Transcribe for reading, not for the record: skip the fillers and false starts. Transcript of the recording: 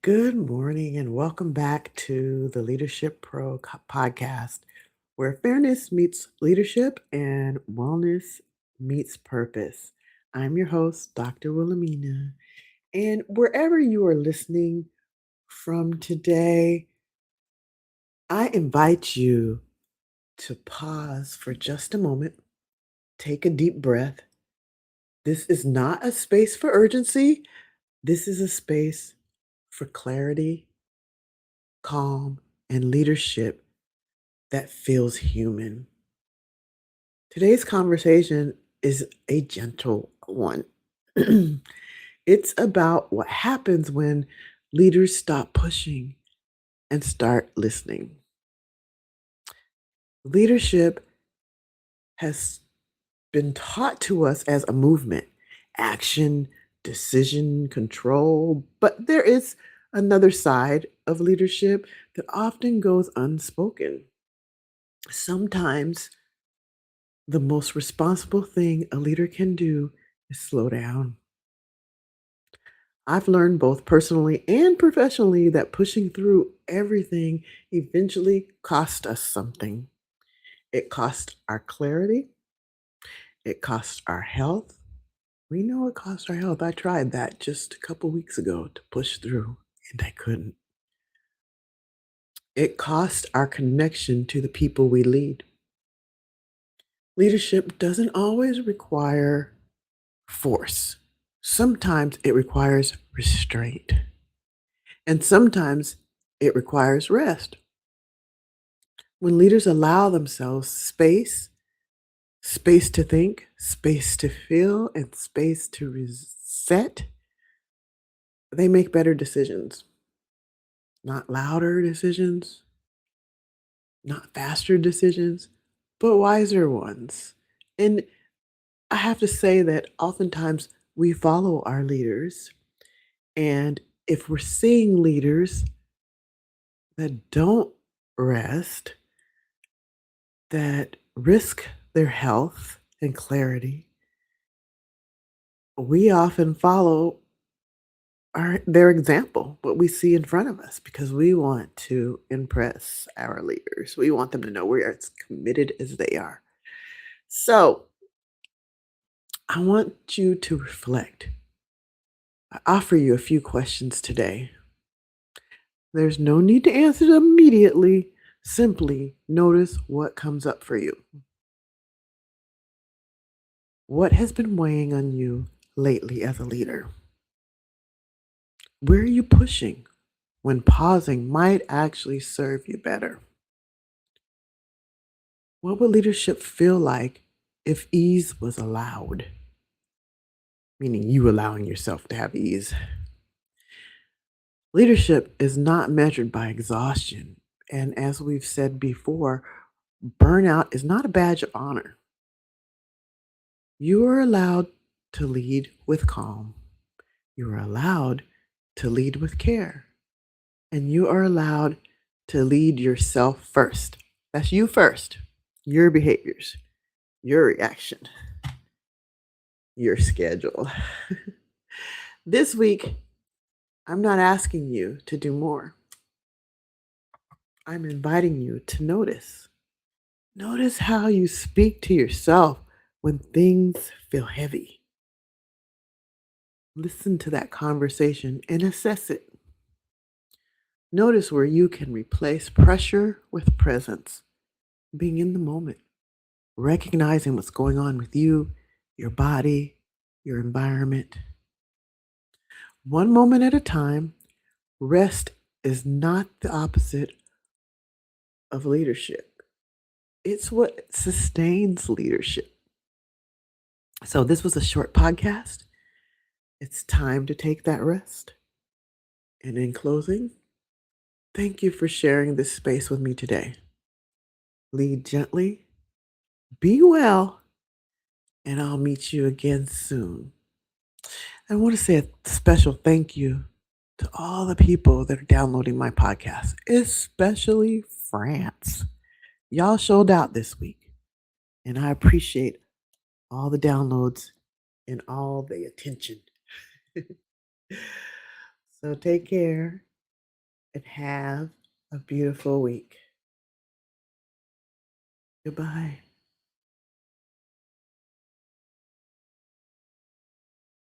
Good morning and welcome back to the Leadership podcast, where fairness meets leadership and wellness meets purpose. I'm your host, Dr. Wilhelmina, and wherever you are listening from today, I invite you to pause for just a moment, take a deep breath. This is not a space for urgency, this is a space for clarity, calm, and leadership that feels human. Today's conversation is a gentle one. It's about what happens when leaders stop pushing and start listening. Leadership has been taught to us as a movement, action, decision, control, but there is another side of leadership that often goes unspoken. Sometimes the most responsible thing a leader can do is slow down. I've learned both personally and professionally that pushing through everything eventually cost us something. It cost our clarity, it cost our health. We know it cost our health. I tried that just a couple weeks ago to push through, and I couldn't. It cost our connection to the people we lead. Leadership doesn't always require force. Sometimes it requires restraint, and sometimes it requires rest. When leaders allow themselves space to think, space to feel, and space to reset, they make better decisions. Not louder decisions, not faster decisions, but wiser ones. And I have to say that oftentimes we follow our leaders. And if we're seeing leaders that don't rest, that risk their health and clarity, we often follow their example, what we see in front of us, because we want to impress our leaders. We want them to know we are as committed as they are. So I want you to reflect. I offer you a few questions today. There's no need to answer them immediately. Simply notice what comes up for you. What has been weighing on you lately as a leader? Where are you pushing when pausing might actually serve you better? What would leadership feel like if ease was allowed? Meaning you allowing yourself to have ease. Leadership is not measured by exhaustion. And as we've said before, burnout is not a badge of honor. You are allowed to lead with calm. You are allowed to lead with care. And you are allowed to lead yourself first. That's you first. Your behaviors, your reaction, your schedule. This week, I'm not asking you to do more. I'm inviting you to notice. Notice how you speak to yourself when things feel heavy. Listen to that conversation and assess it. Notice where you can replace pressure with presence, being in the moment, recognizing what's going on with you, your body, your environment. One moment at a time, rest is not the opposite of leadership. It's what sustains leadership. So, this was a short podcast. It's time to take that rest. And in closing, thank you for sharing this space with me today. Lead gently, be well, and I'll meet you again soon. I want to say a special thank you to all the people that are downloading my podcast, especially France. Y'all showed out this week, and I appreciate all the downloads and all the attention. So take care. and have a beautiful week. Goodbye.